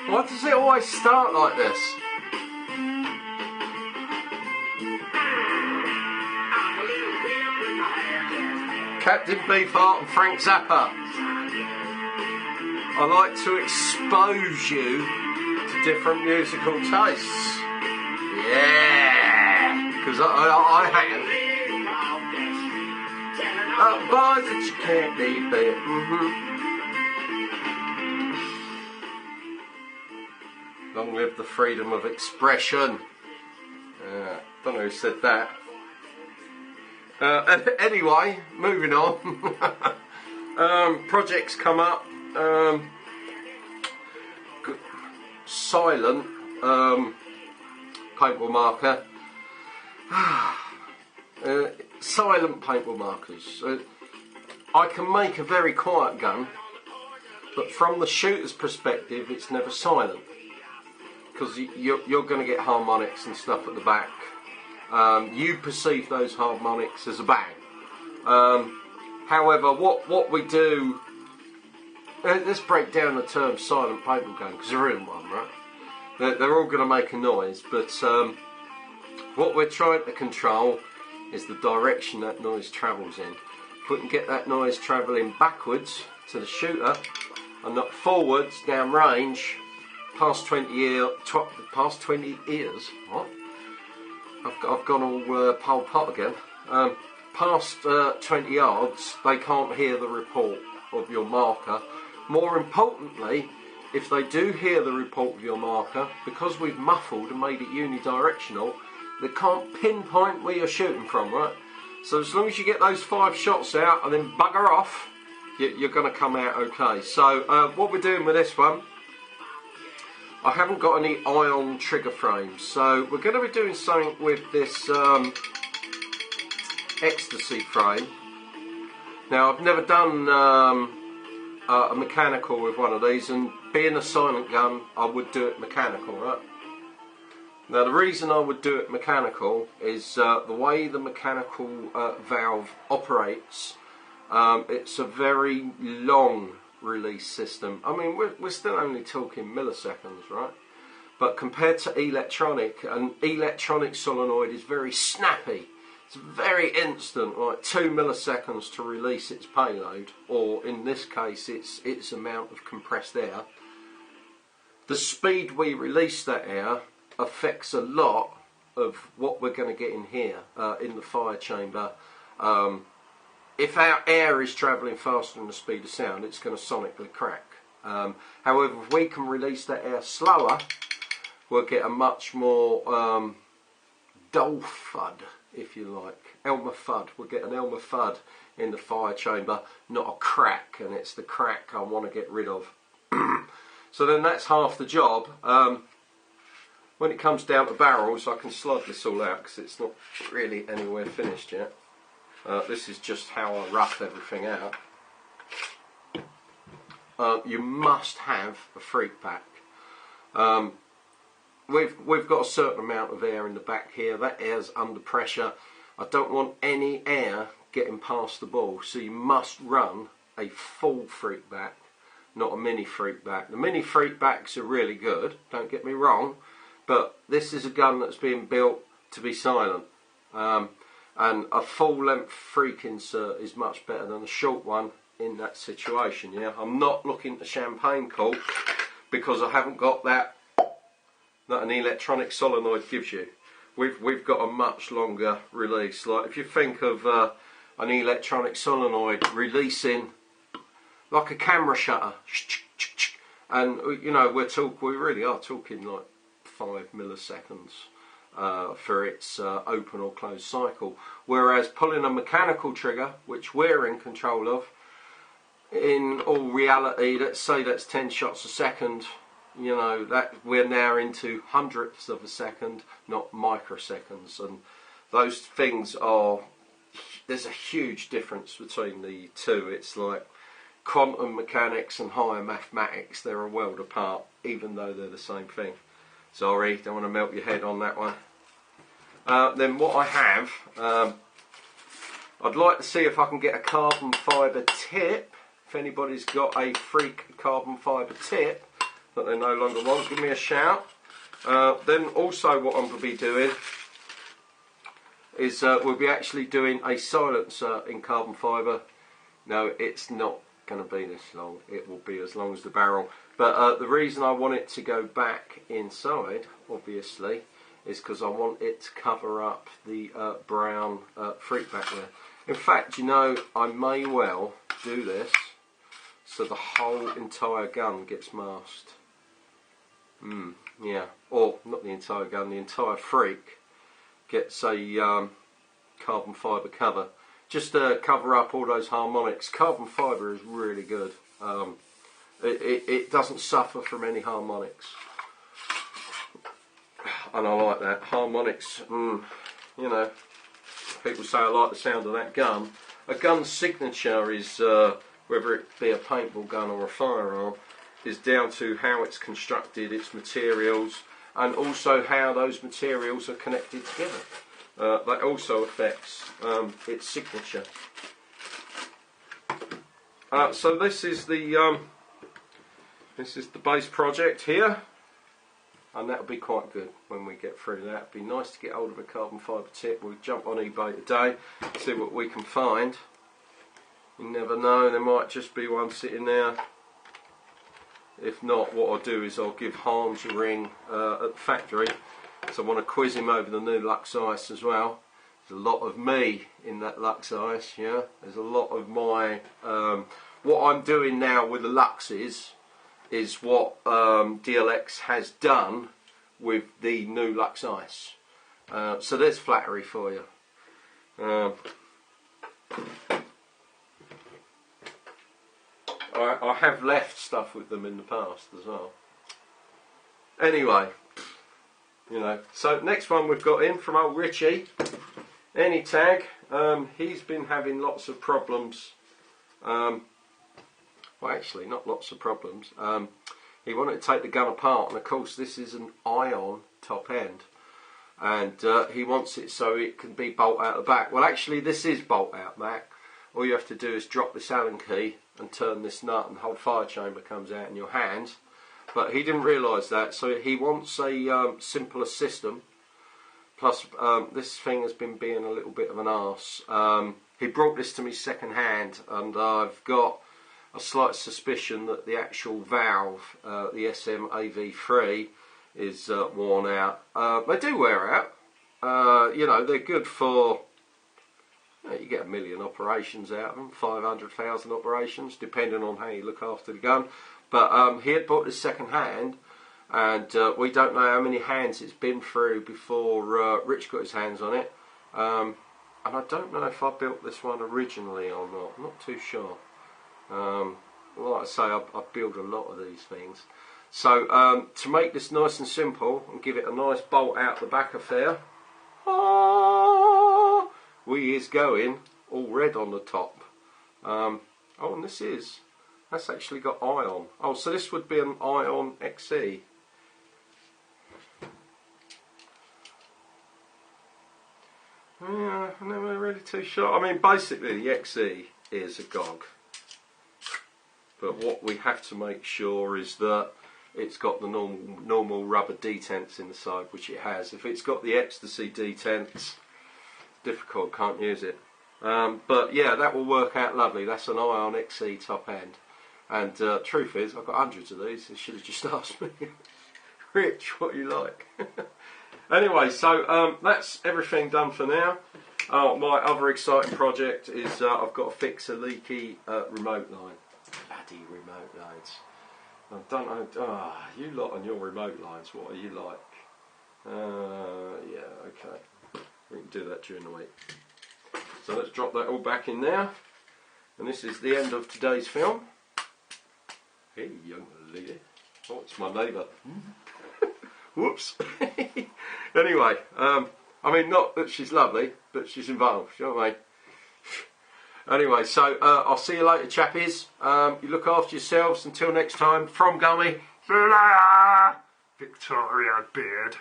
Why does it always start like this? Captain Beefheart and Frank Zappa. I like to expose you to different musical tastes. Yeah, because I have. Boys that you can't be beat. Long live the freedom of expression. Don't know who said that. Anyway, moving on. Projects come up. Silent paintball marker. Silent paintball markers. I can make a very quiet gun, but from the shooter's perspective, it's never silent. Because you're going to get harmonics and stuff at the back. You perceive those harmonics as a bang. However, what we do... let's break down the term silent paintball gun, because there isn't one, right? They're all going to make a noise, but what we're trying to control is the direction that noise travels in. If we can get that noise travelling backwards to the shooter, and not forwards, down range, past 20 years, what? I've gone all Pol Pot again. Past 20 yards, they can't hear the report of your marker. More importantly, if they do hear the report of your marker, because we've muffled and made it unidirectional, they can't pinpoint where you're shooting from, right? So as long as you get those 5 shots out and then bugger off, you're going to come out okay. So what we're doing with this one, I haven't got any ion trigger frames, so we're going to be doing something with this ecstasy frame. Now I've never done a mechanical with one of these, and being a silent gun, I would do it mechanical, right? Now the reason I would do it mechanical is the way the mechanical valve operates. It's a very long release system. I mean, we're still only talking milliseconds, right? But compared to electronic, an electronic solenoid is very snappy. It's very instant, like 2 milliseconds to release its payload, or in this case, its amount of compressed air. The speed we release that air affects a lot of what we're going to get in here, in the fire chamber. If our air is travelling faster than the speed of sound, it's going to sonically crack. However, if we can release that air slower, we'll get a much more dull thud, if you like. Elmer Fudd. We'll get an Elmer Fudd in the fire chamber, not a crack, and it's the crack I want to get rid of. So then that's half the job. When it comes down to barrels, I can slug this all out because it's not really anywhere finished yet. This is just how I rough everything out. You must have a freak pack. We've got a certain amount of air in the back here. That air's under pressure. I don't want any air getting past the ball, so you must run a full freak back, not a mini freak back. The mini freak backs are really good, don't get me wrong, but this is a gun that's being built to be silent. And a full length freak insert is much better than a short one in that situation. Yeah, I'm not looking to champagne cork because I haven't got that an electronic solenoid gives you. We've got a much longer release. Like if you think of an electronic solenoid releasing like a camera shutter, and you know we really are talking like 5 milliseconds for its open or closed cycle. Whereas pulling a mechanical trigger, which we're in control of, in all reality, let's say that's 10 shots a second. You know, that we're now into hundredths of a second, not microseconds, and those things are, there's a huge difference between the two. It's like quantum mechanics and higher mathematics. They're a world apart, even though they're the same thing. Sorry, don't want to melt your head on that one. Then what I have, I'd like to see if I can get a carbon fibre tip. If anybody's got a freak carbon fibre tip, that they no longer want, give me a shout. Then also what I'm going to be doing is we'll be actually doing a silencer in carbon fibre. No, it's not going to be this long. It will be as long as the barrel. But the reason I want it to go back inside, obviously, is because I want it to cover up the brown fruit back there. In fact, you know, I may well do this so the whole entire gun gets masked. Yeah, or not the entire gun, the entire freak gets a carbon fibre cover. Just to cover up all those harmonics. Carbon fibre is really good. It doesn't suffer from any harmonics. And I like that. Harmonics, you know, people say I like the sound of that gun. A gun's signature is, whether it be a paintball gun or a firearm, is down to how it's constructed, its materials, and also how those materials are connected together. That also affects its signature. So this is the base project here, and that'll be quite good when we get through that. It'd be nice to get hold of a carbon fibre tip. We'll jump on eBay today, see what we can find. You never know, there might just be one sitting there. If not, what I'll do is I'll give Hans a ring at the factory. So I want to quiz him over the new Lux Ice as well. There's a lot of me in that Lux Ice, yeah. There's a lot of my... what I'm doing now with the Luxes is what DLX has done with the new Lux Ice. So there's flattery for you. I have left stuff with them in the past as well. Anyway, you know, so next one we've got in from old Richie, Anytag. He's been having lots of problems. Well, actually, not lots of problems. He wanted to take the gun apart, and of course, this is an ion top end, and he wants it so it can be bolt out the back. Well, actually, this is bolt out back. All you have to do is drop this Allen key and turn this nut, and the whole fire chamber comes out in your hands. But he didn't realise that, so he wants a simpler system. Plus, this thing has been being a little bit of an arse. He brought this to me second hand, and I've got a slight suspicion that the actual valve, the SM AV3, is worn out. They do wear out. You know, they're good for... You get 1 million operations out of them, 500,000 operations, depending on how you look after the gun. But he had bought this second hand, and we don't know how many hands it's been through before Rich got his hands on it. And I don't know if I built this one originally or not. I'm not too sure. Like I say, I build a lot of these things. So to make this nice and simple and give it a nice bolt out the back affair, we is going all red on the top. Oh, and that's actually got ion. Oh, so this would be an ion XE. Yeah, I'm never really too sure. I mean, basically the XE is a GOG. But what we have to make sure is that it's got the normal rubber detents in the side, which it has. If it's got the ecstasy detents, difficult, can't use it. But yeah, that will work out lovely. That's an ion XE top end. And truth is, I've got hundreds of these. You should have just asked me. Rich, what you like? Anyway, so that's everything done for now. My other exciting project is I've got to fix a leaky remote line. Bloody remote lines. I don't know. You lot on your remote lines, what are you like? Yeah, okay. We can do that during the week. So let's drop that all back in there. And this is the end of today's film. Hey, young lady. Oh, it's my neighbour. Whoops. Anyway, I mean, not that she's lovely, but she's involved. You know what I mean? Anyway, so I'll see you later, chappies. You look after yourselves. Until next time, from Gummy. Victoria Beard.